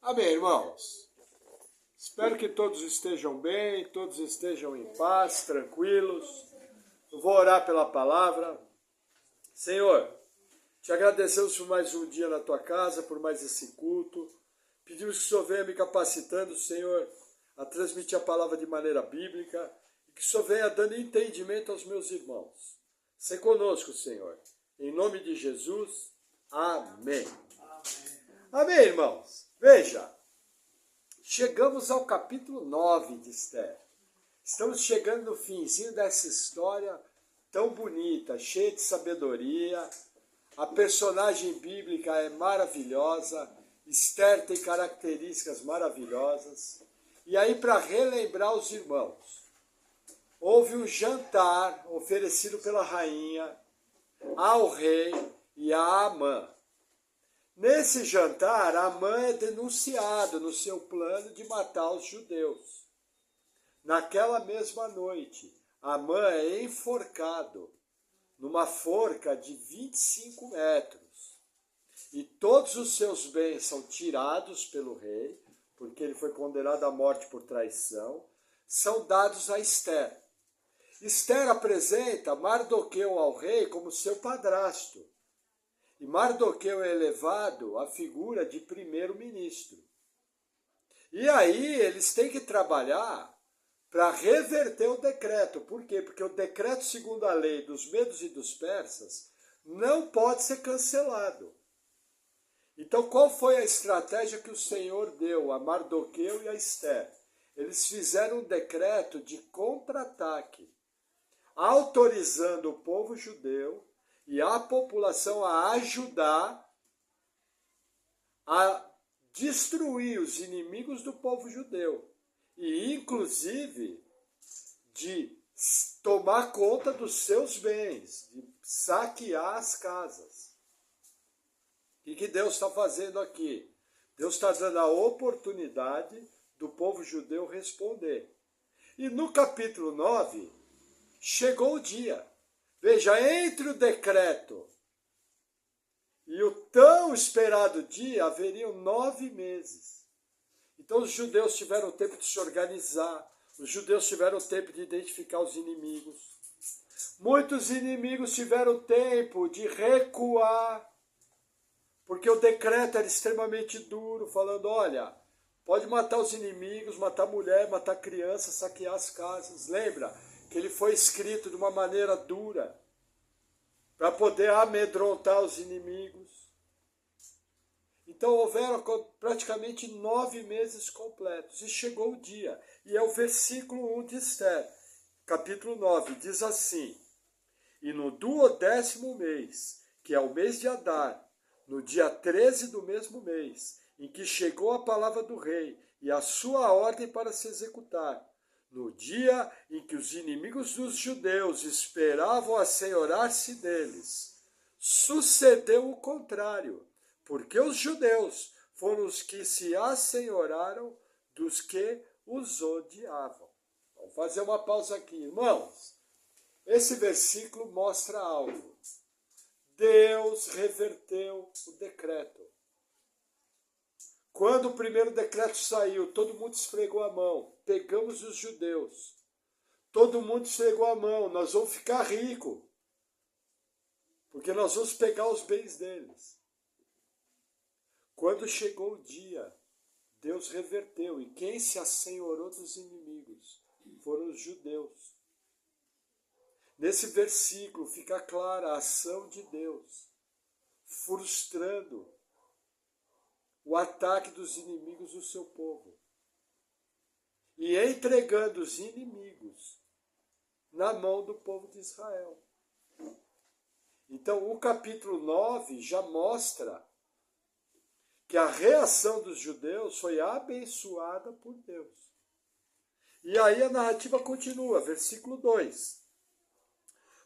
Amém, irmãos? Espero que todos estejam bem, todos estejam em paz, tranquilos. Eu vou orar pela palavra. Senhor, te agradecemos por mais um dia na tua casa, por mais esse culto. Pedimos que o Senhor venha me capacitando, Senhor, a transmitir a palavra de maneira bíblica e que o Senhor venha dando entendimento aos meus irmãos. Sê conosco, Senhor. Em nome de Jesus, amém. Amém, irmãos. Veja, chegamos ao capítulo 9 de Esther. Estamos chegando no finzinho dessa história tão bonita, cheia de sabedoria. A personagem bíblica é maravilhosa. Esther tem características maravilhosas. E aí, para relembrar os irmãos, houve um jantar oferecido pela rainha ao rei e a Amã. Nesse jantar, Amã é denunciado no seu plano de matar os judeus. Naquela mesma noite, Amã é enforcado numa forca de 25 metros. E todos os seus bens são tirados pelo rei, porque ele foi condenado à morte por traição, são dados a Esther. Esther apresenta Mardoqueu ao rei como seu padrasto. E Mardoqueu é elevado à figura de primeiro-ministro. E aí eles têm que trabalhar para reverter o decreto. Por quê? Porque o decreto segundo a lei dos medos e dos persas não pode ser cancelado. Então qual foi a estratégia que o Senhor deu a Mardoqueu e a Esther? Eles fizeram um decreto de contra-ataque, autorizando o povo judeu e a população a ajudar a destruir os inimigos do povo judeu. E, inclusive, de tomar conta dos seus bens, de saquear as casas. O que Deus está fazendo aqui? Deus está dando a oportunidade do povo judeu responder. E no capítulo 9, chegou o dia. Veja, entre o decreto e o tão esperado dia, haveriam 9 meses. Então os judeus tiveram tempo de se organizar, os judeus tiveram tempo de identificar os inimigos. Muitos inimigos tiveram tempo de recuar, porque o decreto era extremamente duro, falando, olha, pode matar os inimigos, matar mulher, matar criança, saquear as casas. Lembra que ele foi escrito de uma maneira dura, para poder amedrontar os inimigos. Então houveram praticamente 9 meses completos, e chegou o dia. E é o versículo 1 de Esther, capítulo 9, diz assim: E no 12º mês, que é o mês de Adar, no dia 13 do mesmo mês, em que chegou a palavra do rei e a sua ordem para se executar, no dia em que os inimigos dos judeus esperavam assenhorar-se deles, sucedeu o contrário, porque os judeus foram os que se assenhoraram dos que os odiavam. Vamos fazer uma pausa aqui, irmãos. Esse versículo mostra algo. Deus reverteu o decreto. Quando o primeiro decreto saiu, todo mundo esfregou a mão. Pegamos os judeus. Todo mundo esfregou a mão. Nós vamos ficar ricos. Porque nós vamos pegar os bens deles. Quando chegou o dia, Deus reverteu. E quem se assenhorou dos inimigos foram os judeus. Nesse versículo fica clara a ação de Deus, frustrando o ataque dos inimigos do seu povo e entregando os inimigos na mão do povo de Israel. Então o capítulo 9 já mostra que a reação dos judeus foi abençoada por Deus. E aí a narrativa continua, versículo 2.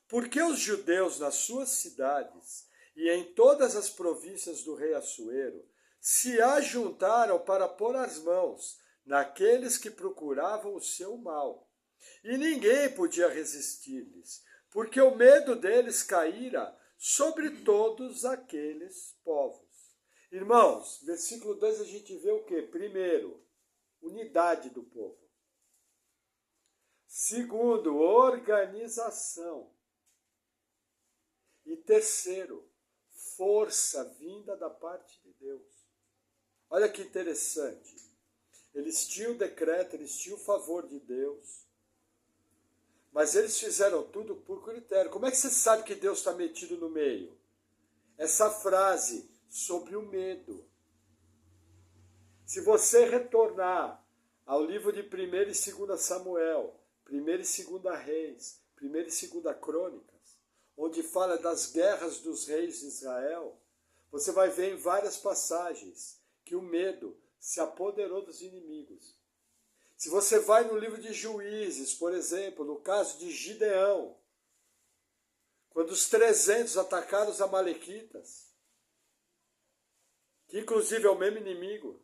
Porque os judeus nas suas cidades e em todas as províncias do rei Assuero se ajuntaram para pôr as mãos naqueles que procuravam o seu mal. E ninguém podia resistir-lhes, porque o medo deles caíra sobre todos aqueles povos. Irmãos, versículo 2 a gente vê o quê? Primeiro, unidade do povo. Segundo, organização. E terceiro, força vinda da parte de Deus. Olha que interessante. Eles tinham o decreto, eles tinham o favor de Deus, mas eles fizeram tudo por critério. Como é que você sabe que Deus está metido no meio? Essa frase sobre o medo. Se você retornar ao livro de 1º e 2 Samuel, 1º e 2 Reis, 1º e 2 Crônicas, onde fala das guerras dos reis de Israel, você vai ver em várias passagens que o medo se apoderou dos inimigos. Se você vai no livro de Juízes, por exemplo, no caso de Gideão, quando os 300 atacaram os amalequitas, que inclusive é o mesmo inimigo,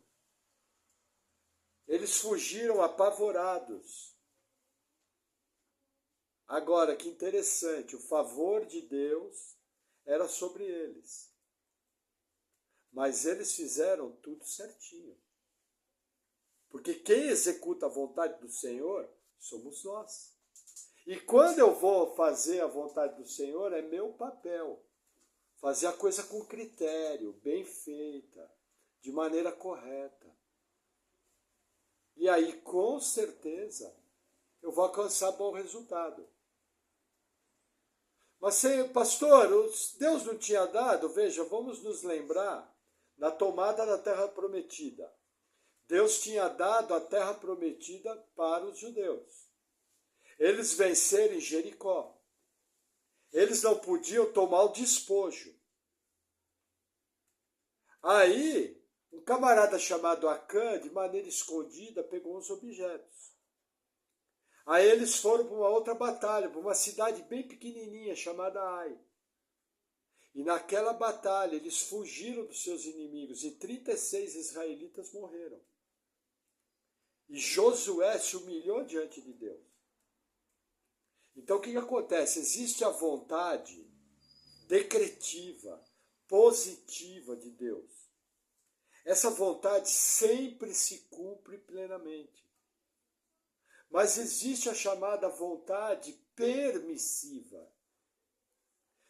eles fugiram apavorados. Agora, que interessante, o favor de Deus era sobre eles. Mas eles fizeram tudo certinho. Porque quem executa a vontade do Senhor somos nós. E quando eu vou fazer a vontade do Senhor, é meu papel. Fazer a coisa com critério, bem feita, de maneira correta. E aí, com certeza, eu vou alcançar bom resultado. Mas, pastor, Deus não tinha dado? Veja, vamos nos lembrar na tomada da terra prometida. Deus tinha dado a terra prometida para os judeus. Eles venceram em Jericó. Eles não podiam tomar o despojo. Aí, um camarada chamado Acã, de maneira escondida, pegou uns objetos. Aí eles foram para uma outra batalha, para uma cidade bem pequenininha chamada Ai. E naquela batalha eles fugiram dos seus inimigos e 36 israelitas morreram. E Josué se humilhou diante de Deus. Então o que acontece? Existe a vontade decretiva, positiva de Deus. Essa vontade sempre se cumpre plenamente. Mas existe a chamada vontade permissiva,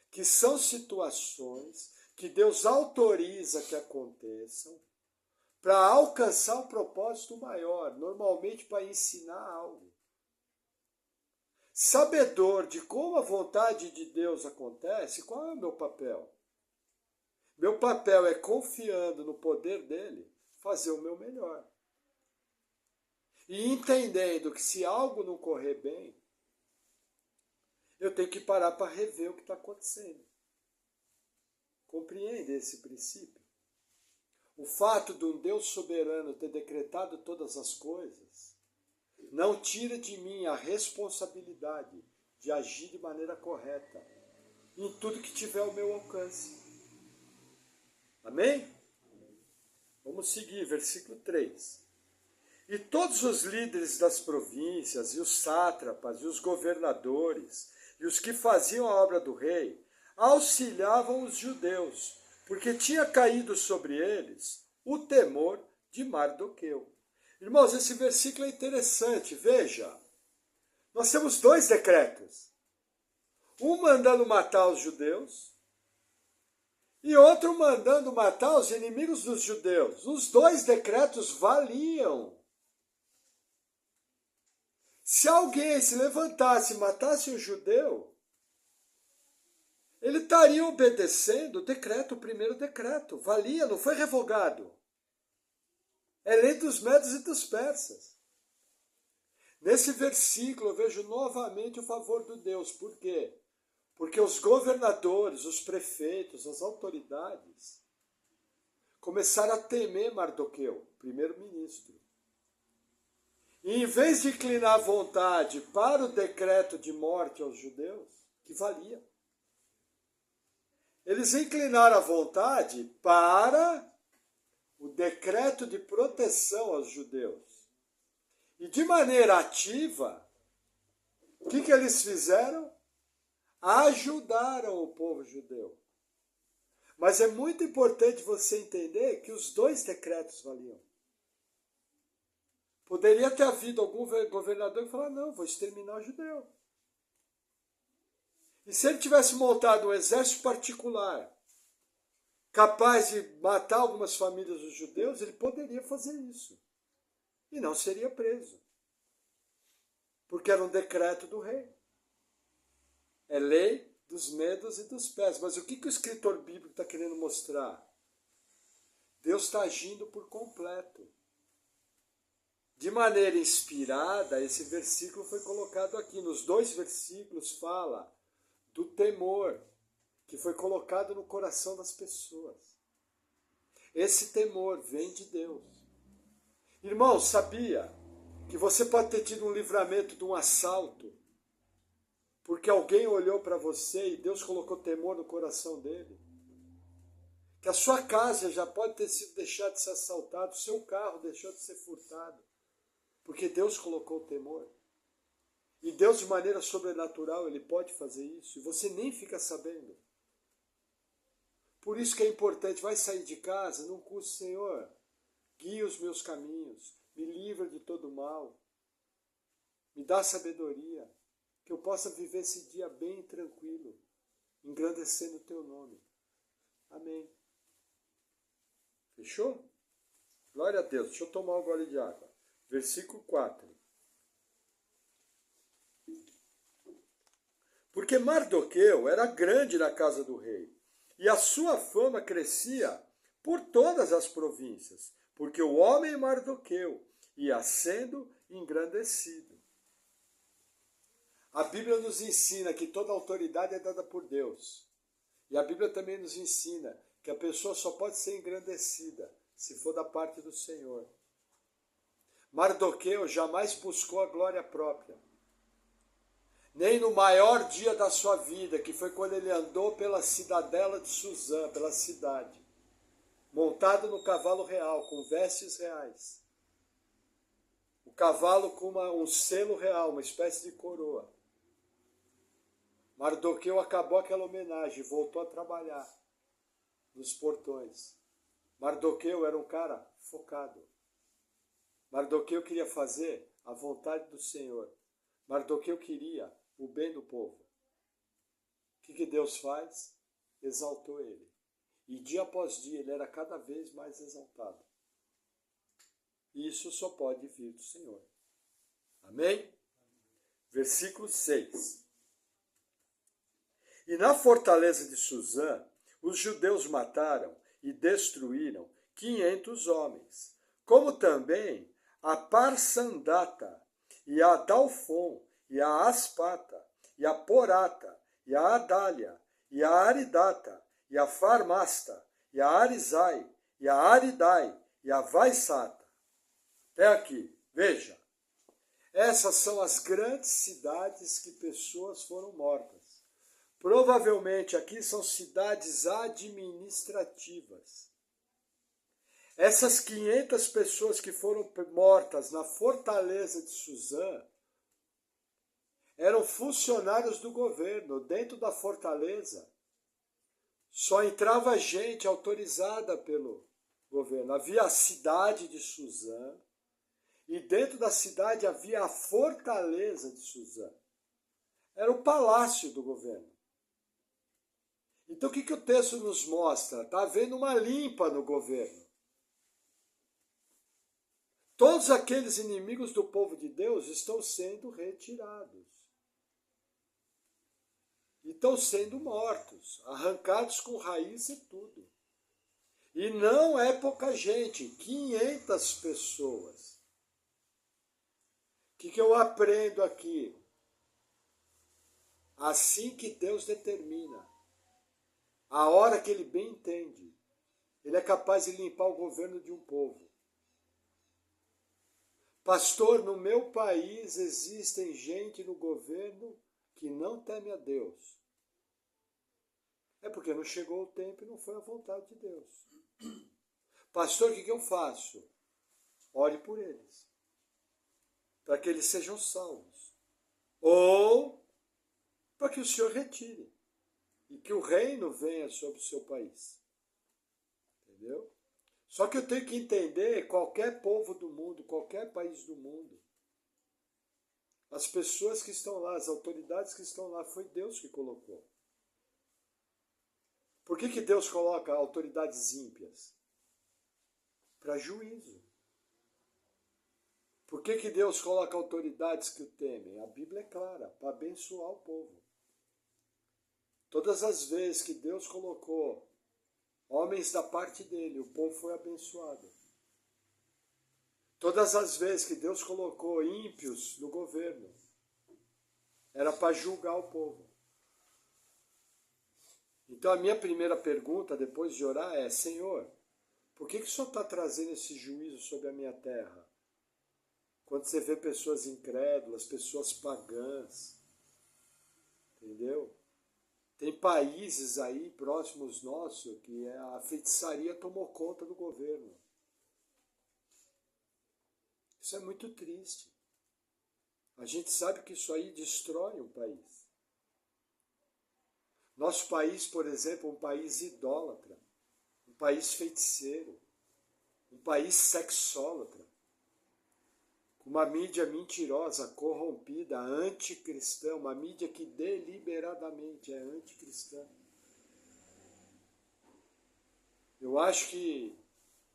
que são situações que Deus autoriza que aconteçam para alcançar um propósito maior, normalmente para ensinar algo. Sabedor de como a vontade de Deus acontece, qual é o meu papel? Meu papel é, confiando no poder dele, fazer o meu melhor. E entendendo que se algo não correr bem, eu tenho que parar para rever o que está acontecendo. Compreende esse princípio? O fato de um Deus soberano ter decretado todas as coisas não tira de mim a responsabilidade de agir de maneira correta em tudo que tiver ao meu alcance. Amém? Vamos seguir, versículo 3. E todos os líderes das províncias, e os sátrapas, e os governadores, e os que faziam a obra do rei, auxiliavam os judeus, porque tinha caído sobre eles o temor de Mardoqueu. Irmãos, esse versículo é interessante, veja. Nós temos 2 decretos. Um mandando matar os judeus, e outro mandando matar os inimigos dos judeus. Os 2 decretos valiam. Se alguém se levantasse e matasse um judeu, ele estaria obedecendo o decreto, o primeiro decreto. Valia, não foi revogado. É lei dos medos e dos persas. Nesse versículo eu vejo novamente o favor de Deus. Por quê? Porque os governadores, os prefeitos, as autoridades começaram a temer Mardoqueu, primeiro-ministro. E em vez de inclinar a vontade para o decreto de morte aos judeus, que valia, eles inclinaram a vontade para o decreto de proteção aos judeus. E de maneira ativa, o que eles fizeram? Ajudaram o povo judeu. Mas é muito importante você entender que os dois decretos valiam. Poderia ter havido algum governador que falasse, não, vou exterminar o judeu. E se ele tivesse montado um exército particular, capaz de matar algumas famílias dos judeus, ele poderia fazer isso. E não seria preso. Porque era um decreto do rei. É lei dos medos e dos persas. Mas o que o escritor bíblico está querendo mostrar? Deus está agindo por completo. De maneira inspirada, esse versículo foi colocado aqui. Nos 2 versículos fala do temor que foi colocado no coração das pessoas. Esse temor vem de Deus. Irmão, sabia que você pode ter tido um livramento de um assalto porque alguém olhou para você e Deus colocou temor no coração dele? Que a sua casa já pode ter sido deixada de ser assaltada, o seu carro deixou de ser furtado, porque Deus colocou temor. E Deus, de maneira sobrenatural, Ele pode fazer isso, e você nem fica sabendo. Por isso que é importante, vai sair de casa, não custe, Senhor, guia os meus caminhos, me livra de todo mal, me dá sabedoria, que eu possa viver esse dia bem tranquilo, engrandecendo o Teu nome. Amém. Fechou? Glória a Deus. Deixa eu tomar um gole de água. Versículo 4. Porque Mardoqueu era grande na casa do rei, e a sua fama crescia por todas as províncias, porque o homem Mardoqueu ia sendo engrandecido. A Bíblia nos ensina que toda autoridade é dada por Deus. E a Bíblia também nos ensina que a pessoa só pode ser engrandecida se for da parte do Senhor. Mardoqueu jamais buscou a glória própria. Nem no maior dia da sua vida, que foi quando ele andou pela cidadela de Suzã, pela cidade, montado no cavalo real, com vestes reais. O cavalo com um selo real, uma espécie de coroa. Mardoqueu acabou aquela homenagem e voltou a trabalhar nos portões. Mardoqueu era um cara focado. Mardoqueu queria fazer a vontade do Senhor. Mardoqueu queria o bem do povo. O que Deus faz? Exaltou ele. E dia após dia ele era cada vez mais exaltado. Isso só pode vir do Senhor. Amém? Versículo 6. E na fortaleza de Suzã, os judeus mataram e destruíram 500 homens, como também a Parsandata, e a Dalfon, e a Aspata, e a Porata, e a Adália, e a Aridata, e a Farmasta, e a Arizai, e a Aridai, e a Vaisata. Até aqui, veja. Essas são as grandes cidades que pessoas foram mortas. Provavelmente aqui são cidades administrativas. Essas 500 pessoas que foram mortas na fortaleza de Suzã eram funcionários do governo. Dentro da fortaleza só entrava gente autorizada pelo governo. Havia a cidade de Suzã e dentro da cidade havia a fortaleza de Suzã. Era o palácio do governo. Então o que o texto nos mostra? Está havendo uma limpa no governo. Todos aqueles inimigos do povo de Deus estão sendo retirados. E estão sendo mortos, arrancados com raiz e tudo. E não é pouca gente, 500 pessoas. O que eu aprendo aqui? Assim que Deus determina, a hora que Ele bem entende, Ele é capaz de limpar o governo de um povo. Pastor, no meu país existem gente no governo que não teme a Deus. É porque não chegou o tempo e não foi a vontade de Deus. Pastor, o que eu faço? Ore por eles, para que eles sejam salvos. Ou para que o Senhor retire e que o reino venha sobre o seu país. Entendeu? Só que eu tenho que entender qualquer povo do mundo, qualquer país do mundo. As pessoas que estão lá, as autoridades que estão lá, foi Deus que colocou. Por que Deus coloca autoridades ímpias? Para juízo. Por que Deus coloca autoridades que o temem? A Bíblia é clara, para abençoar o povo. Todas as vezes que Deus colocou homens da parte dele, o povo foi abençoado. Todas as vezes que Deus colocou ímpios no governo, era para julgar o povo. Então a minha primeira pergunta, depois de orar, é: Senhor, por que o Senhor está trazendo esse juízo sobre a minha terra? Quando você vê pessoas incrédulas, pessoas pagãs, entendeu? Tem países aí próximos nossos que a feitiçaria tomou conta do governo. Isso é muito triste. A gente sabe que isso aí destrói um país. Nosso país, por exemplo, é um país idólatra, um país feiticeiro, um país sexólatra, com uma mídia mentirosa, corrompida, anticristã, uma mídia que deliberadamente é anticristã. Eu acho que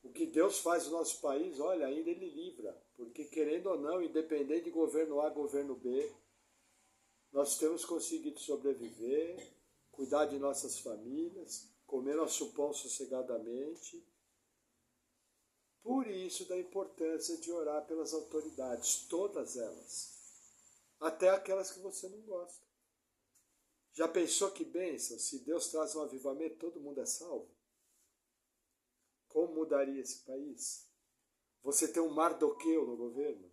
o que Deus faz no nosso país, olha, ainda Ele livra, porque querendo ou não, independente de governo A, governo B, nós temos conseguido sobreviver, cuidar de nossas famílias, comer nosso pão sossegadamente. Por isso da importância de orar pelas autoridades, todas elas, até aquelas que você não gosta. Já pensou que bênção, se Deus traz um avivamento, todo mundo é salvo? Como mudaria esse país? Você tem um Mardoqueu no governo,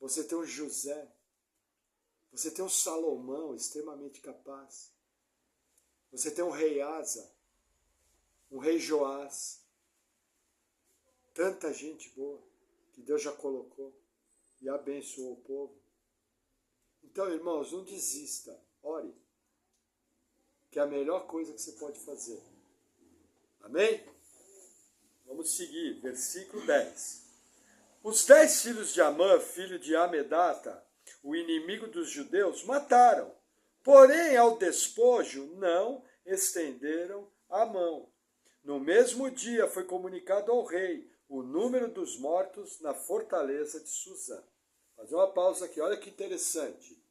você tem um José, você tem um Salomão extremamente capaz, você tem um rei Asa, um rei Joás, tanta gente boa que Deus já colocou e abençoou o povo. Então, irmãos, não desista, ore, que é a melhor coisa que você pode fazer. Amém? Vamos seguir, versículo 10. Os 10 filhos de Amã, filho de Amedata, o inimigo dos judeus, mataram, porém ao despojo não estenderam a mão. No mesmo dia foi comunicado ao rei o número dos mortos na fortaleza de Suzã. Vou fazer uma pausa aqui, olha que interessante.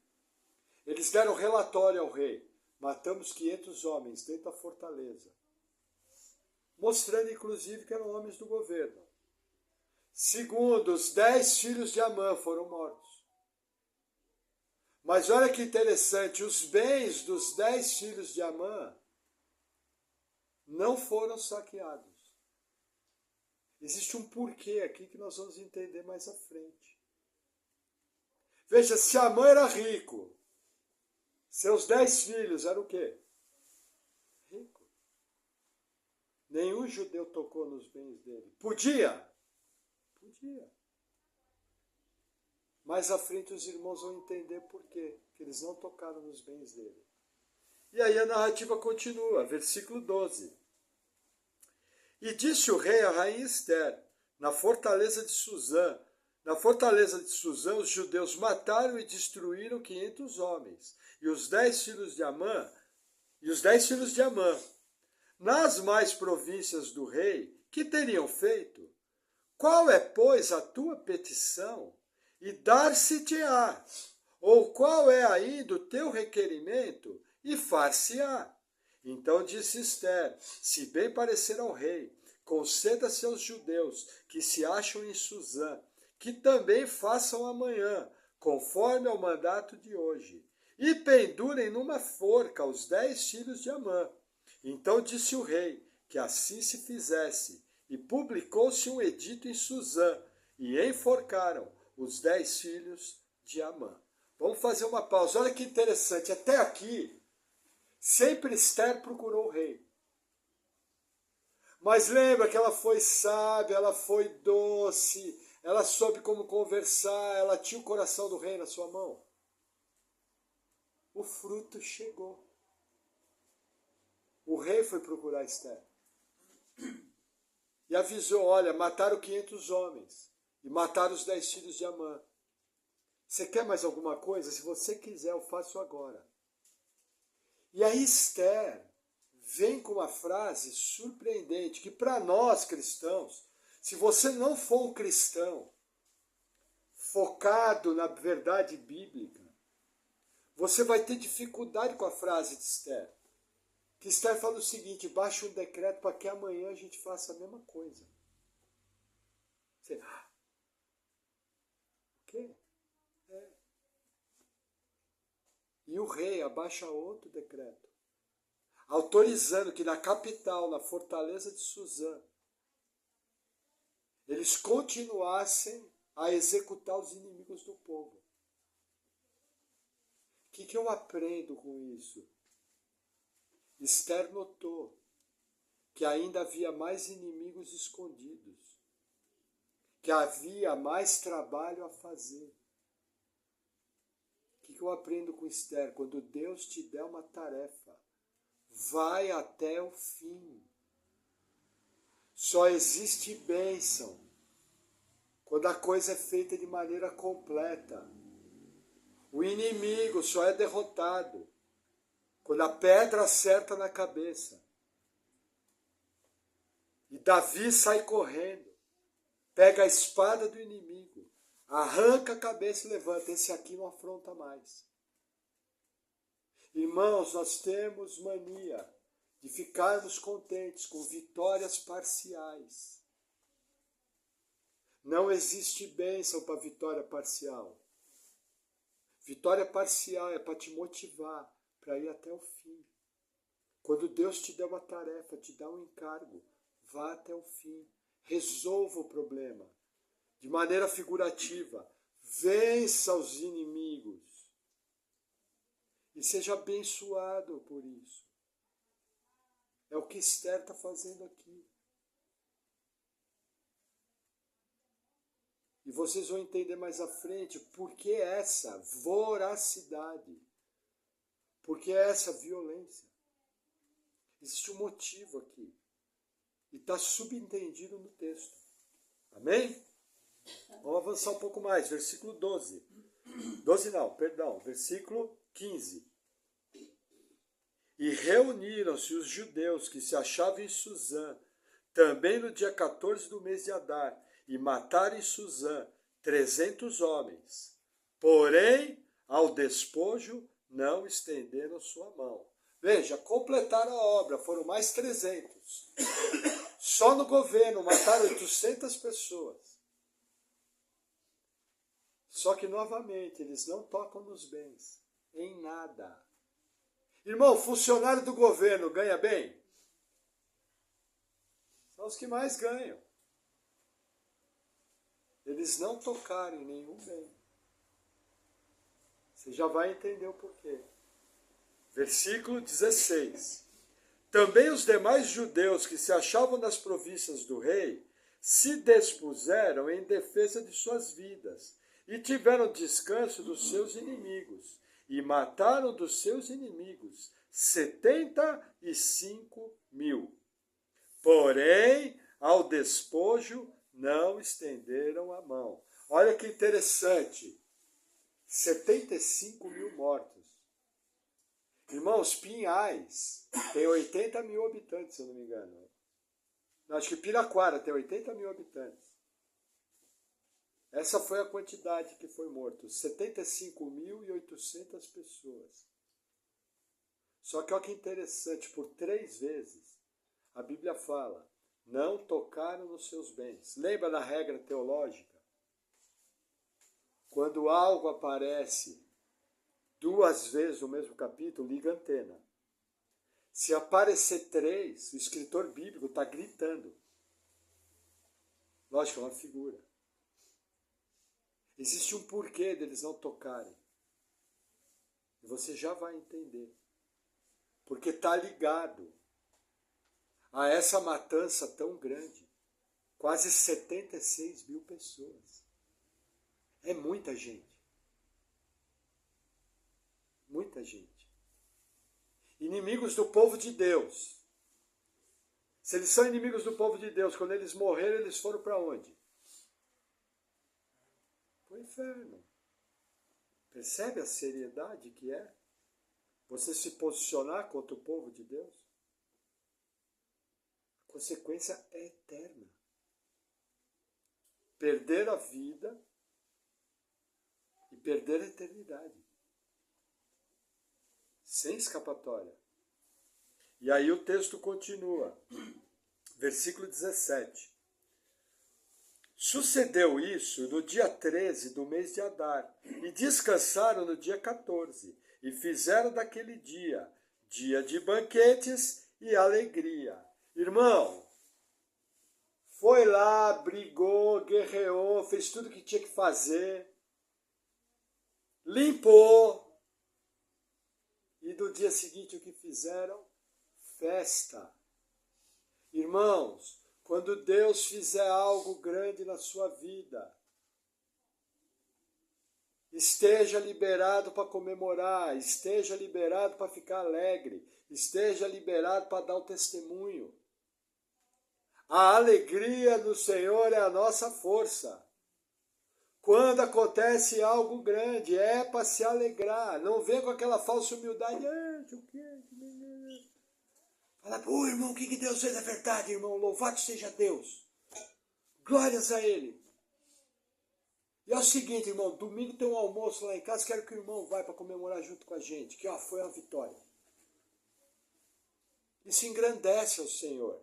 Eles deram relatório ao rei: matamos 500 homens dentro da fortaleza, mostrando inclusive que eram homens do governo. Segundo, os 10 filhos de Amã foram mortos. Mas olha que interessante, os bens dos 10 filhos de Amã não foram saqueados. Existe um porquê aqui que nós vamos entender mais à frente. Veja, se Amã era rico, seus 10 filhos eram o quê? Rico. Nenhum judeu tocou nos bens dele. Podia? Podia. Mais à frente os irmãos vão entender por quê, que eles não tocaram nos bens dele. E aí a narrativa continua, versículo 12. E disse o rei à rainha Ester, na fortaleza de Suzã, os judeus mataram e destruíram 500 homens, e os 10 filhos de Amã, nas mais províncias do rei, que teriam feito? Qual é, pois, a tua petição? E dar-se-te-á. Ou qual é ainda o teu requerimento? E far-se-á. Então disse Ester, se bem parecer ao rei, conceda-se aos judeus que se acham em Suzã, que também façam amanhã, conforme ao mandato de hoje, e pendurem numa forca os 10 filhos de Amã. Então disse o rei que assim se fizesse, e publicou-se um edito em Suzã, e enforcaram os 10 filhos de Amã. Vamos fazer uma pausa. Olha que interessante. Até aqui, sempre Ester procurou o rei. Mas lembra que ela foi sábia, ela foi doce, ela soube como conversar, ela tinha o coração do rei na sua mão. O fruto chegou. O rei foi procurar Ester. e avisou, olha, mataram 500 homens e mataram os 10 filhos de Amã. Você quer mais alguma coisa? Se você quiser, eu faço agora. E aí Esther vem com uma frase surpreendente, que para nós cristãos, se você não for um cristão focado na verdade bíblica, você vai ter dificuldade com a frase de Esther. Que Esther fala o seguinte, baixa um decreto para que amanhã a gente faça a mesma coisa. Você, o quê? E o rei abaixa outro decreto, autorizando que na capital, na fortaleza de Suzã, eles continuassem a executar os inimigos do povo. O que eu aprendo com isso? Esther notou que ainda havia mais inimigos escondidos, que havia mais trabalho a fazer. O que eu aprendo com Esther? Quando Deus te der uma tarefa, vai até o fim. Só existe bênção quando a coisa é feita de maneira completa. O inimigo só é derrotado quando a pedra acerta na cabeça. E Davi sai correndo, pega a espada do inimigo, arranca a cabeça e levanta. Esse aqui não afronta mais. Irmãos, nós temos mania de ficarmos contentes com vitórias parciais. Não existe bênção para vitória parcial. Vitória parcial é para te motivar para ir até o fim. Quando Deus te der uma tarefa, te dá um encargo, vá até o fim. Resolva o problema. De maneira figurativa, vença os inimigos. E seja abençoado por isso. É o que Esther está fazendo aqui. E vocês vão entender mais à frente por que essa voracidade, por que essa violência. Existe um motivo aqui. E está subentendido no texto. Amém? Vamos avançar um pouco mais. Versículo 12. 12 não, perdão. Versículo 15. E reuniram-se os judeus que se achavam em Suzã, também no dia 14 do mês de Adar, e mataram em Suzã 300 homens. Porém, ao despojo não estenderam sua mão. Veja, completaram a obra, foram mais 300. Só no governo mataram 800 pessoas. Só que, novamente, eles não tocam nos bens, em nada. Irmão, funcionário do governo ganha bem? São os que mais ganham. Eles não tocaram em nenhum bem. Você já vai entender o porquê. Versículo 16. Também os demais judeus que se achavam nas províncias do rei se dispuseram em defesa de suas vidas e tiveram descanso dos seus inimigos e mataram dos seus inimigos 75.000. Porém, ao despojo não estenderam a mão. Olha que interessante. 75.000 mortos. Irmãos, Pinhais tem 80.000 habitantes, se eu não me engano. Acho que Piraquara tem 80.000 habitantes. Essa foi a quantidade que foi morto. 75.800 pessoas. Só que olha que interessante, por 3 vezes a Bíblia fala, não tocaram nos seus bens. Lembra da regra teológica? Quando algo aparece 2 vezes no mesmo capítulo, liga a antena. Se aparecer 3, o escritor bíblico está gritando. Lógico, é uma figura. Existe um porquê deles não tocarem. E você já vai entender. Porque está ligado a essa matança tão grande. Quase 76.000 pessoas. É muita gente. Muita gente. Inimigos do povo de Deus. Se eles são inimigos do povo de Deus, quando eles morreram, eles foram para onde? Para o inferno. Percebe a seriedade que é você se posicionar contra o povo de Deus? A consequência é eterna. Perder a vida e perder a eternidade. Sem escapatória. E aí o texto continua. Versículo 17. Sucedeu isso no dia 13 do mês de Adar, e descansaram no dia 14, e fizeram daquele dia de banquetes e alegria. Irmão, foi lá, brigou, guerreou, fez tudo o que tinha que fazer, limpou, e no dia seguinte o que fizeram? Festa. Irmãos, quando Deus fizer algo grande na sua vida, esteja liberado para comemorar, esteja liberado para ficar alegre, esteja liberado para dar o testemunho. A alegria do Senhor é a nossa força. Quando acontece algo grande, é para se alegrar. Não vem com aquela falsa humildade. Fala, pô, irmão, o que Deus fez é verdade, irmão. Louvado seja Deus. Glórias a Ele. E é o seguinte, irmão, domingo tem um almoço lá em casa, quero que o irmão vá para comemorar junto com a gente, que foi uma vitória. Isso engrandece ao Senhor.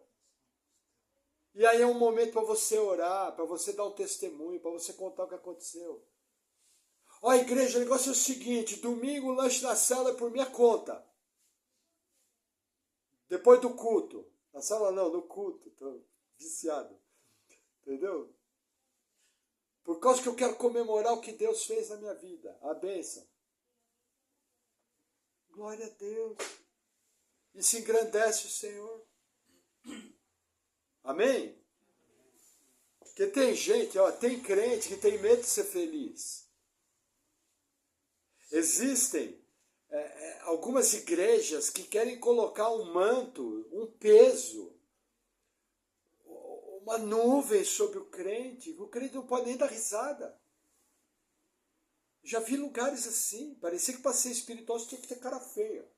E aí é um momento para você orar, para você dar um testemunho, para você contar o que aconteceu. Ó, igreja, o negócio é o seguinte, domingo o lanche da célula é por minha conta. Depois do culto. Na sala não, no culto. Estou viciado. Entendeu? Por causa que eu quero comemorar o que Deus fez na minha vida. A bênção. Glória a Deus. Isso engrandece o Senhor. Amém? Porque tem gente, ó, tem crente que tem medo de ser feliz. Existem algumas igrejas que querem colocar um manto, um peso, uma nuvem sobre o crente não pode nem dar risada. Já vi lugares assim, parecia que para ser espirituoso tinha que ter cara feia.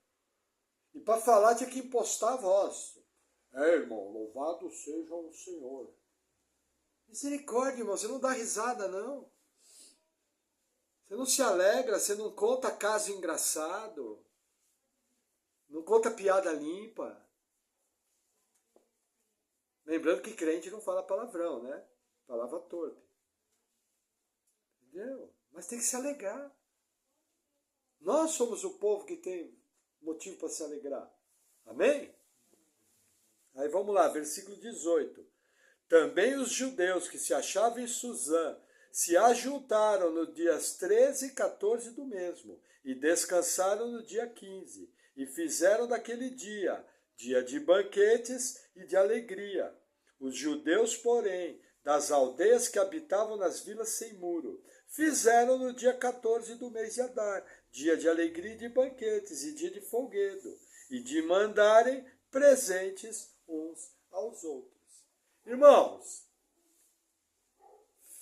E para falar tinha que impostar a voz. Irmão, louvado seja o Senhor. Misericórdia, irmão, você não dá risada, não. Você não se alegra, você não conta caso engraçado, não conta piada limpa. Lembrando que crente não fala palavrão, né? Palavra torpe. Entendeu? Mas tem que se alegrar. Nós somos o povo que tem motivo para se alegrar. Amém? Aí vamos lá, versículo 18. Também os judeus que se achavam em Suzã se ajuntaram no dias 13 e 14 do mesmo, e descansaram no dia 15, e fizeram daquele dia de banquetes e de alegria. Os judeus, porém, das aldeias que habitavam nas vilas sem muro, fizeram no dia 14 do mês de Adar, dia de alegria e de banquetes, e dia de folguedo, e de mandarem presentes uns aos outros. Irmãos,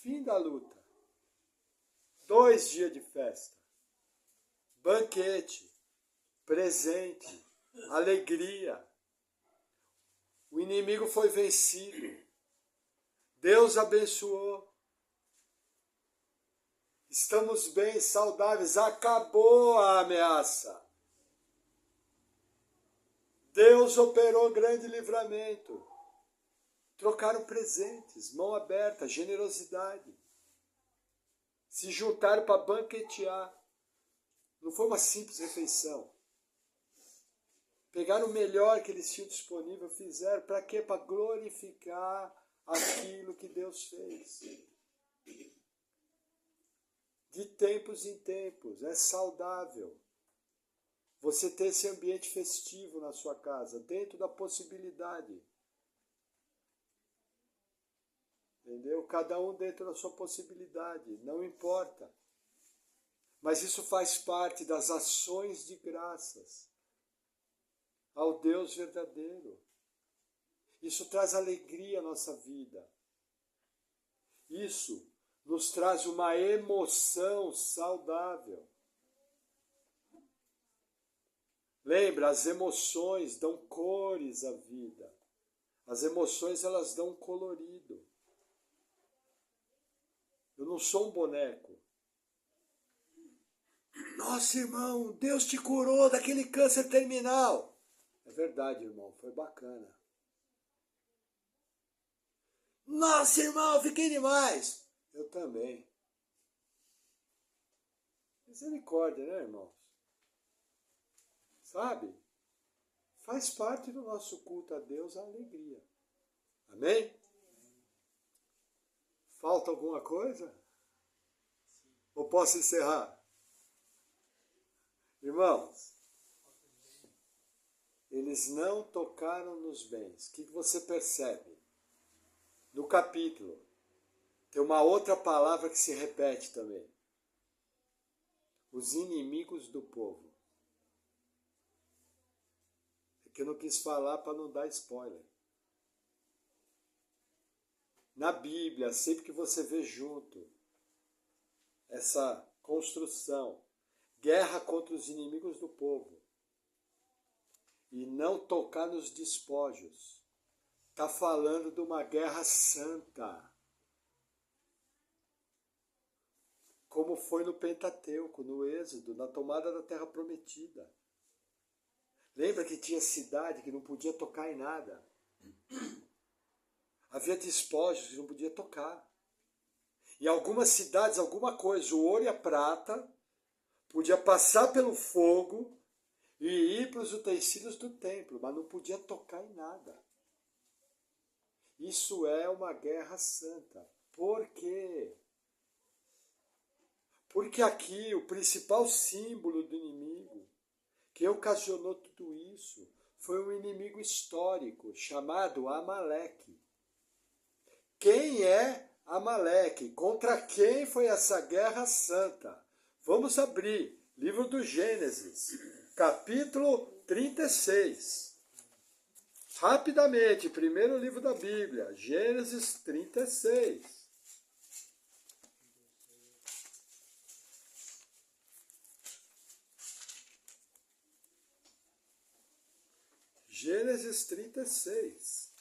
fim da luta, 2 dias de festa, banquete, presente, alegria. O inimigo foi vencido, Deus abençoou, estamos bem, saudáveis, acabou a ameaça. Deus operou grande livramento. Trocaram presentes, mão aberta, generosidade. Se juntaram para banquetear. Não foi uma simples refeição. Pegaram o melhor que eles tinham disponível, fizeram. Para quê? Para glorificar aquilo que Deus fez. De tempos em tempos, é saudável você ter esse ambiente festivo na sua casa, dentro da possibilidade. Entendeu? Cada um dentro da sua possibilidade, não importa. Mas isso faz parte das ações de graças ao Deus verdadeiro. Isso traz alegria à nossa vida. Isso nos traz uma emoção saudável. Lembra, as emoções dão cores à vida. As emoções, elas dão colorido. Eu não sou um boneco. Nossa, irmão, Deus te curou daquele câncer terminal. É verdade, irmão, foi bacana. Nossa, irmão, fiquei demais. Eu também. Misericórdia, né, irmãos? Sabe? Faz parte do nosso culto a Deus a alegria. Amém? Falta alguma coisa? Ou posso encerrar? Irmãos, eles não tocaram nos bens. O que você percebe? No capítulo, tem uma outra palavra que se repete também. Os inimigos do povo. É que eu não quis falar para não dar spoiler. Na Bíblia, sempre que você vê junto essa construção, guerra contra os inimigos do povo, e não tocar nos despojos, está falando de uma guerra santa, como foi no Pentateuco, no Êxodo, na tomada da Terra Prometida. Lembra que tinha cidade que não podia tocar em nada? Havia despojos que não podia tocar. Em algumas cidades, alguma coisa, o ouro e a prata, podia passar pelo fogo e ir para os utensílios do templo, mas não podia tocar em nada. Isso é uma guerra santa. Por quê? Porque aqui o principal símbolo do inimigo que ocasionou tudo isso foi um inimigo histórico chamado Amaleque. Quem é Amaleque? Contra quem foi essa guerra santa? Vamos abrir, livro do Gênesis, capítulo 36. Rapidamente, primeiro livro da Bíblia, Gênesis 36. Gênesis 36.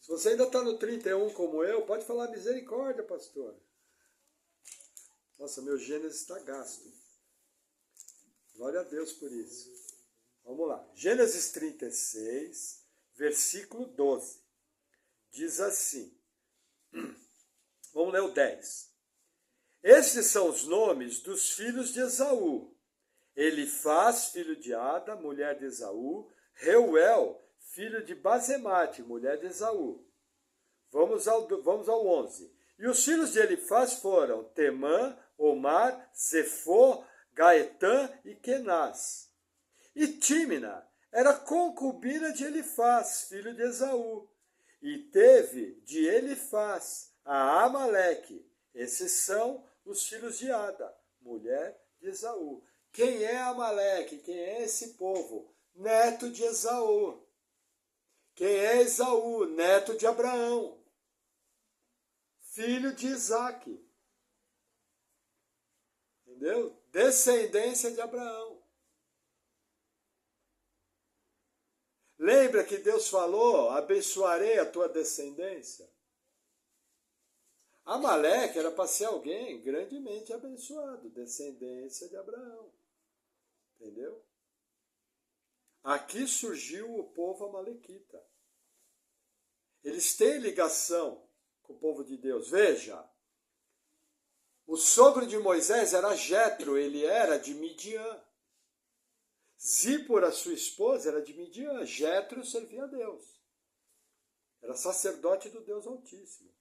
Se você ainda está no 31 como eu, pode falar misericórdia, pastor. Nossa, meu Gênesis está gasto. Glória a Deus por isso. Vamos lá. Gênesis 36, versículo 12. Diz assim. Vamos ler o 10. Estes são os nomes dos filhos de Esaú. Elifaz, filho de Ada, mulher de Esaú. Reuel, filho de Basemate, mulher de Esaú. Vamos ao 11. E os filhos de Elifaz foram Temã, Omar, Zefô, Gaetã e Kenaz. E Tímina era concubina de Elifaz, filho de Esaú. E teve de Elifaz a Amaleque. Esses são os filhos de Ada, mulher de Esaú. Quem é Amaleque? Quem é esse povo? Neto de Esaú. Quem é Esaú? Neto de Abraão. Filho de Isaque. Entendeu? Descendência de Abraão. Lembra que Deus falou, abençoarei a tua descendência? Amaleque era para ser alguém grandemente abençoado, descendência de Abraão. Entendeu? Aqui surgiu o povo amalequita. Eles têm ligação com o povo de Deus. Veja, o sogro de Moisés era Jetro, ele era de Midian. Zípora, sua esposa, era de Midian. Jetro servia a Deus. Era sacerdote do Deus Altíssimo.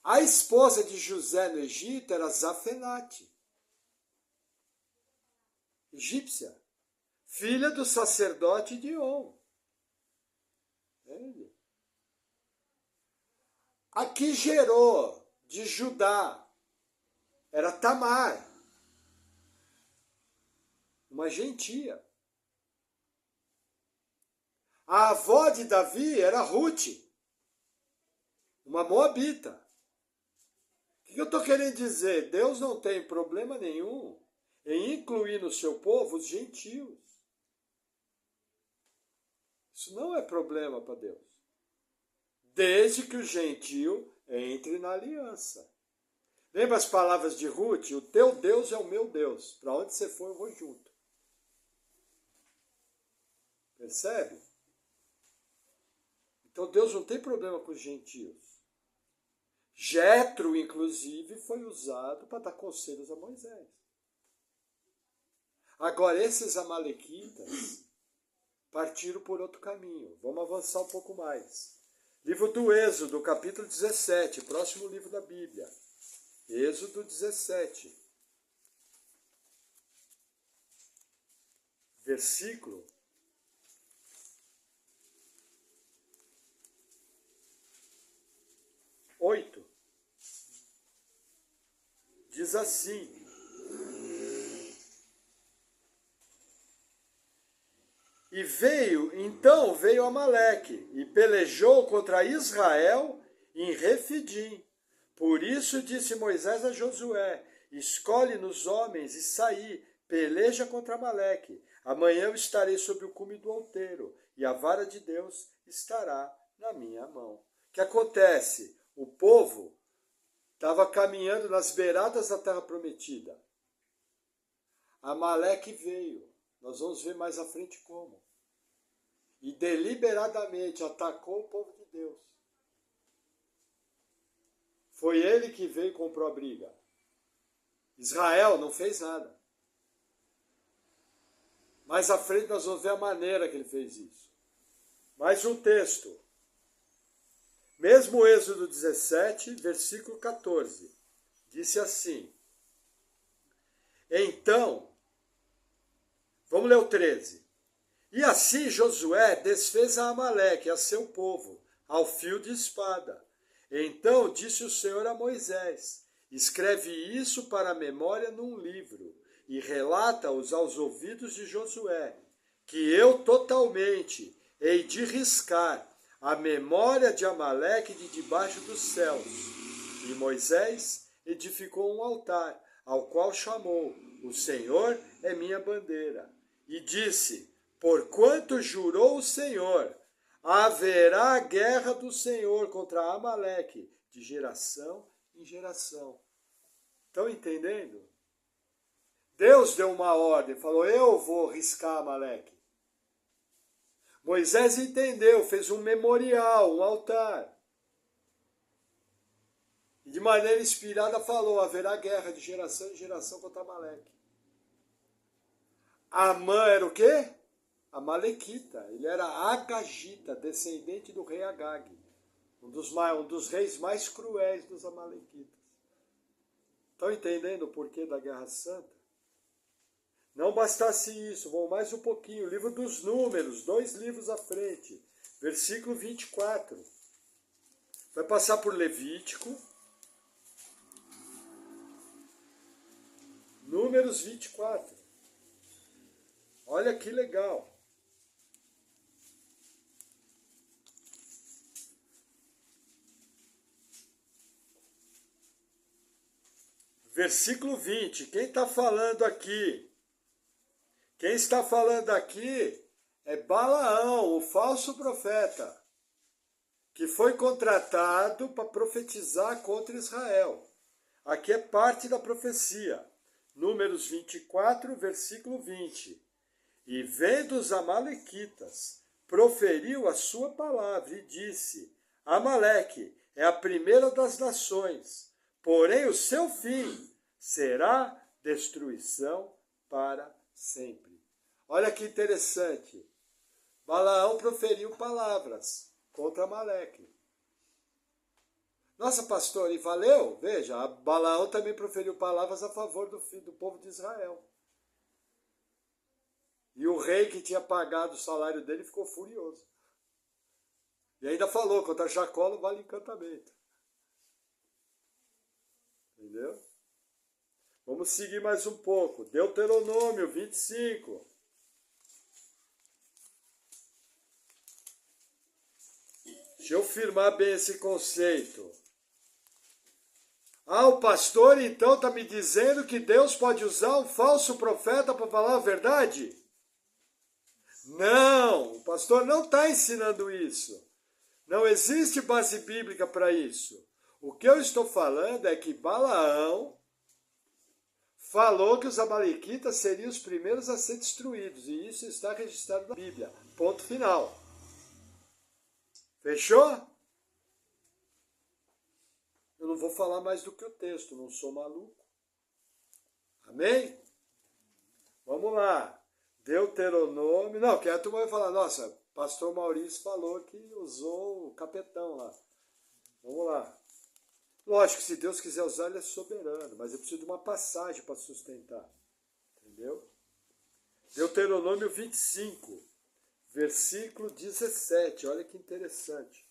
A esposa de José no Egito era Zafenate, egípcia, filha do sacerdote Dion. Ele. Aqui gerou de Judá era Tamar, uma gentia. A avó de Davi era Ruth, uma moabita. O que eu estou querendo dizer? Deus não tem problema nenhum em incluir no seu povo os gentios. Isso não é problema para Deus. Desde que o gentio entre na aliança. Lembra as palavras de Ruth? O teu Deus é o meu Deus. Para onde você for, eu vou junto. Percebe? Então Deus não tem problema com os gentios. Jetro, inclusive, foi usado para dar conselhos a Moisés. Agora, esses amalequitas partiram por outro caminho. Vamos avançar um pouco mais. Livro do Êxodo, capítulo 17, próximo livro da Bíblia. Êxodo 17. Versículo 8. Diz assim: então veio Amaleque e pelejou contra Israel em Refidim. Por isso disse Moisés a Josué: escolhe-nos homens e saí, peleja contra Amaleque. Amanhã eu estarei sob o cume do outeiro, e a vara de Deus estará na minha mão. O que acontece? O povo estava caminhando nas beiradas da terra prometida. Amaleque veio. Nós vamos ver mais à frente como. E deliberadamente atacou o povo de Deus. Foi ele que veio e comprou a briga. Israel não fez nada. Mais à frente nós vamos ver a maneira que ele fez isso. Mais um texto. Mesmo Êxodo 17, versículo 14. Disse assim: então, vamos ler o 13. E assim Josué desfez a Amaleque, a seu povo, ao fio de espada. Então disse o Senhor a Moisés: escreve isso para a memória num livro e relata-os aos ouvidos de Josué, que eu totalmente hei de riscar a memória de Amaleque de debaixo dos céus. E Moisés edificou um altar, ao qual chamou: o Senhor é minha bandeira. E disse: porquanto jurou o Senhor, haverá guerra do Senhor contra Amaleque, de geração em geração. Estão entendendo? Deus deu uma ordem, falou: eu vou riscar Amaleque. Moisés entendeu, fez um memorial, um altar. E de maneira inspirada falou: haverá guerra de geração em geração contra Amaleque. Amã era o quê? Amalequita. Ele era Agagita, descendente do rei Agag. Um dos reis mais cruéis dos amalequitas. Estão entendendo o porquê da Guerra Santa? Não bastasse isso, vamos mais um pouquinho. Livro dos Números, 2 livros à frente. Versículo 24. Vai passar por Levítico. Números 24. Olha que legal. Versículo 20. Quem está falando aqui? Quem está falando aqui é Balaão, o falso profeta, que foi contratado para profetizar contra Israel. Aqui é parte da profecia. Números 24, versículo 20. E vendo os amalequitas, proferiu a sua palavra e disse: Amaleque é a primeira das nações, porém o seu fim será destruição para sempre. Olha que interessante. Balaão proferiu palavras contra Amaleque. Nossa, pastor, e valeu? Veja, Balaão também proferiu palavras a favor do povo de Israel. E o rei que tinha pagado o salário dele ficou furioso. E ainda falou: contra Jacó não vale encantamento. Entendeu? Vamos seguir mais um pouco. Deuteronômio 25. Deixa eu firmar bem esse conceito. Ah, o pastor então está me dizendo que Deus pode usar um falso profeta para falar a verdade? Não, o pastor não está ensinando isso. Não existe base bíblica para isso. O que eu estou falando é que Balaão falou que os amalequitas seriam os primeiros a ser destruídos. E isso está registrado na Bíblia. Ponto final. Fechou? Eu não vou falar mais do que o texto, não sou maluco. Amém? Vamos lá. Deuteronômio. Não, que a turma vai falar, nossa, pastor Maurício falou que usou o capetão lá. Vamos lá. Lógico que se Deus quiser usar, ele é soberano, mas eu preciso de uma passagem para sustentar. Entendeu? Deuteronômio 25, versículo 17. Olha que interessante.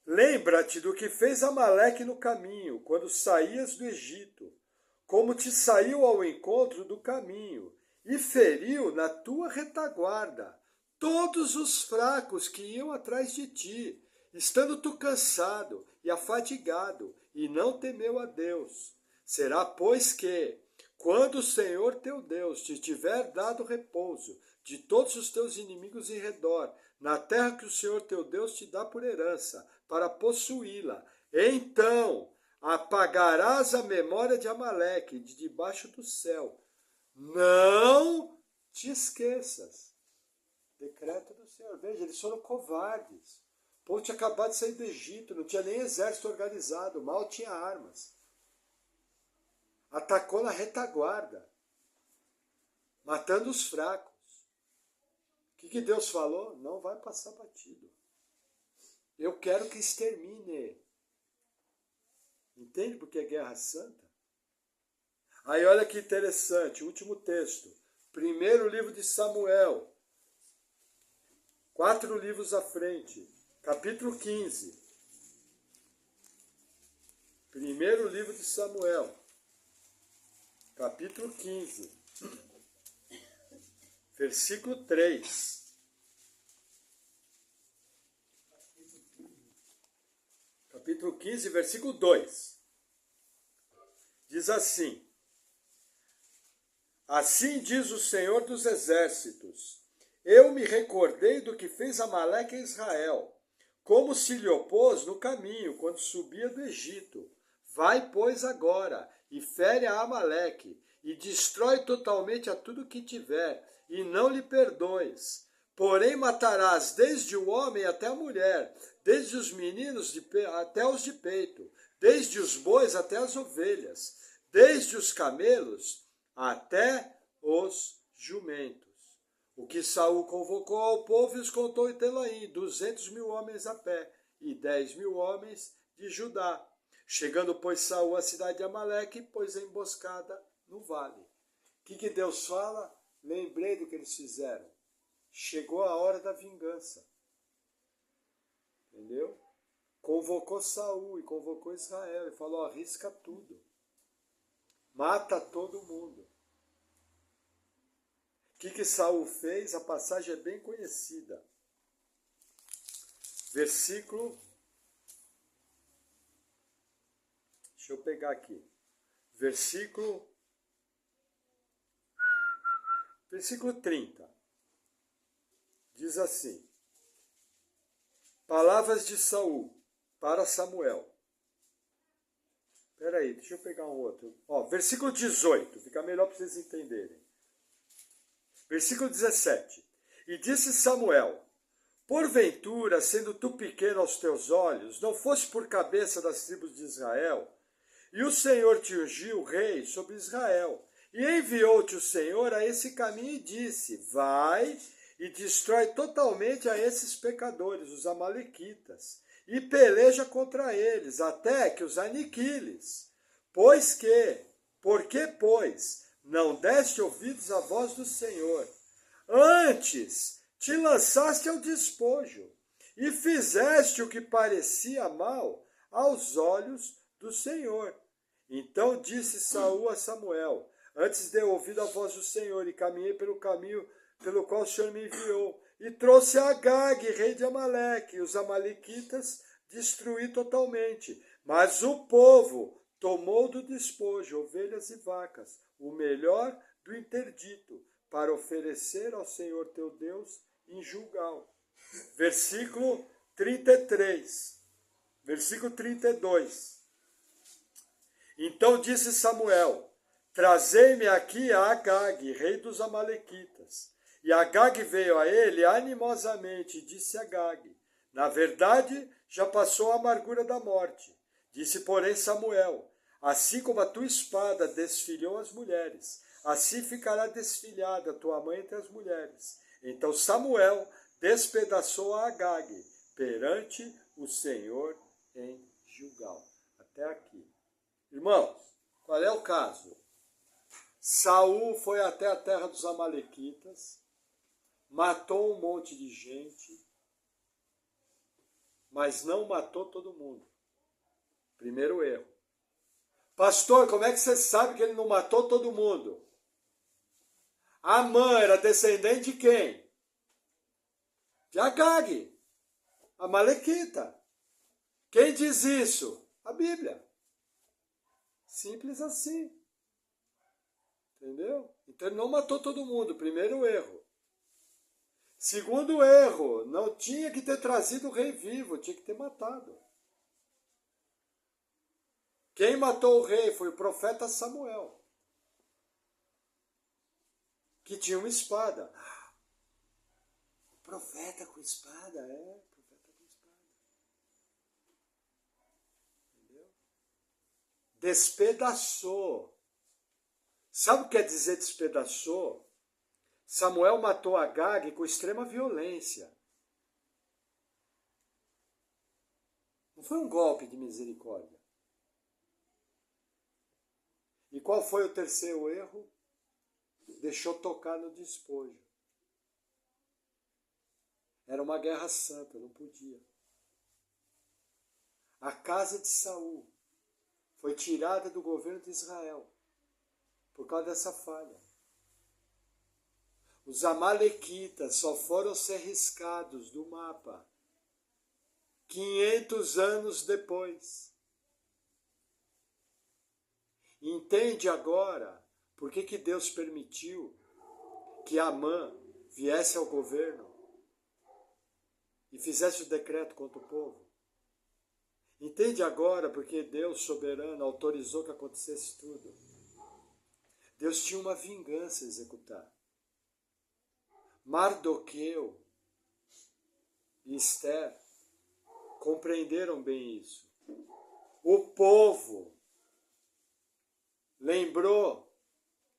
Lembra-te do que fez Amaleque no caminho, quando saías do Egito, como te saiu ao encontro do caminho, e feriu na tua retaguarda todos os fracos que iam atrás de ti, estando tu cansado e afadigado, e não temeu a Deus. Será, pois, que, quando o Senhor teu Deus te tiver dado repouso de todos os teus inimigos em redor, na terra que o Senhor teu Deus te dá por herança, para possuí-la, então apagarás a memória de Amaleque de debaixo do céu. Não te esqueças. Decreto do Senhor. Veja, eles foram covardes. O povo tinha acabado de sair do Egito, não tinha nem exército organizado, mal tinha armas. Atacou na retaguarda, matando os fracos. O que Deus falou? Não vai passar batido. Eu quero que extermine. Entende porque é guerra santa? Aí olha que interessante, último texto. Primeiro livro de Samuel. 4 livros à frente. Capítulo 15. Primeiro livro de Samuel. Capítulo 15. Versículo 3. Capítulo 15, versículo 2. Diz assim: Assim diz o Senhor dos Exércitos: Eu me recordei do que fez Amaleque a Israel, como se lhe opôs no caminho, quando subia do Egito. Vai, pois, agora, e fere a Amaleque, e destrói totalmente a tudo que tiver, e não lhe perdoes. Porém matarás desde o homem até a mulher, desde os meninos até os de peito, desde os bois até as ovelhas, desde os camelos até os jumentos. O que Saul convocou ao povo e os contou em Telaim, 200.000 homens a pé, e 10.000 homens de Judá. Chegando, pois, Saul à cidade de Amaleque, pôs a emboscada no vale. O que Deus fala? Lembrei do que eles fizeram. Chegou a hora da vingança. Entendeu? Convocou Saul e convocou Israel e falou: arrisca tudo. Mata todo mundo. O que Saul fez? A passagem é bem conhecida. Versículo. Deixa eu pegar aqui. Versículo 30. Diz assim: Palavras de Saul para Samuel. Espera aí, deixa eu pegar um outro. Versículo 18, fica melhor para vocês entenderem. Versículo 17. E disse Samuel: Porventura, sendo tu pequeno aos teus olhos, não foste por cabeça das tribos de Israel? E o Senhor te ungiu rei sobre Israel. E enviou-te o Senhor a esse caminho e disse: Vai e destrói totalmente a esses pecadores, os amalequitas, e peleja contra eles, até que os aniquiles. Porque, pois, não deste ouvidos à voz do Senhor, antes te lançaste ao despojo, e fizeste o que parecia mal aos olhos do Senhor. Então disse Saul a Samuel: antes dei ouvido à voz do Senhor e caminhei pelo caminho pelo qual o Senhor me enviou, e trouxe Agag, rei de Amaleque, e os amalequitas destruí totalmente. Mas o povo tomou do despojo ovelhas e vacas, o melhor do interdito, para oferecer ao Senhor teu Deus em Gilgal. Versículo 33. Versículo 32. Então disse Samuel: trazei-me aqui a Agag, rei dos amalequitas. E Agag veio a ele animosamente e disse a Agag: na verdade, já passou a amargura da morte. Disse, porém, Samuel: assim como a tua espada desfilhou as mulheres, assim ficará desfilhada tua mãe entre as mulheres. Então Samuel despedaçou a Agag perante o Senhor em Gilgal. Até aqui. Irmãos, qual é o caso? Saul foi até a terra dos amalequitas, matou um monte de gente, mas não matou todo mundo. Primeiro erro. Pastor, como é que você sabe que ele não matou todo mundo? Amã era descendente de quem? De Agag, amalequita. Quem diz isso? A Bíblia. Simples assim. Entendeu? Então ele não matou todo mundo, primeiro erro. Segundo erro, não tinha que ter trazido o rei vivo, tinha que ter matado. Quem matou o rei foi o profeta Samuel, que tinha uma espada. Profeta com espada, profeta com espada. Entendeu? Despedaçou. Sabe o que quer dizer despedaçou? Samuel matou Agag com extrema violência. Não foi um golpe de misericórdia. E qual foi o terceiro erro? Deixou tocar no despojo. Era uma guerra santa, não podia. A casa de Saul foi tirada do governo de Israel por causa dessa falha. Os amalequitas só foram ser riscados do mapa 500 anos depois. Entende agora por que Deus permitiu que Amã viesse ao governo e fizesse o decreto contra o povo? Entende agora porque Deus soberano autorizou que acontecesse tudo? Deus tinha uma vingança a executar. Mardoqueu e Esther compreenderam bem isso. O povo lembrou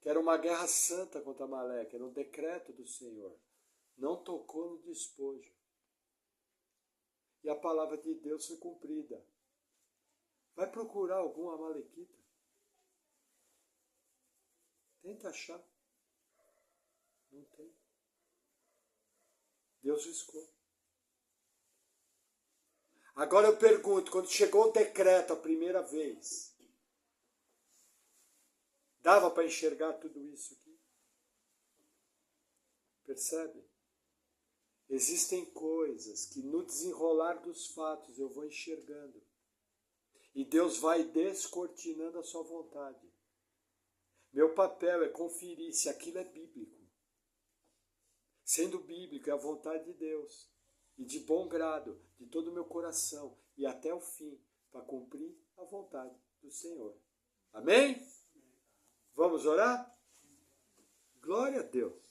que era uma guerra santa contra Amaleque, era um decreto do Senhor. Não tocou no despojo. E a palavra de Deus foi cumprida. Vai procurar algum amalequita? Tenta achar. Não tem. Deus riscou. Agora eu pergunto, quando chegou o decreto a primeira vez, dava para enxergar tudo isso aqui? Percebe? Existem coisas que no desenrolar dos fatos eu vou enxergando. E Deus vai descortinando a sua vontade. Meu papel é conferir se aquilo é bíblico. Sendo bíblico, é a vontade de Deus. E de bom grado, de todo o meu coração, e até o fim, para cumprir a vontade do Senhor. Amém? Vamos orar? Glória a Deus.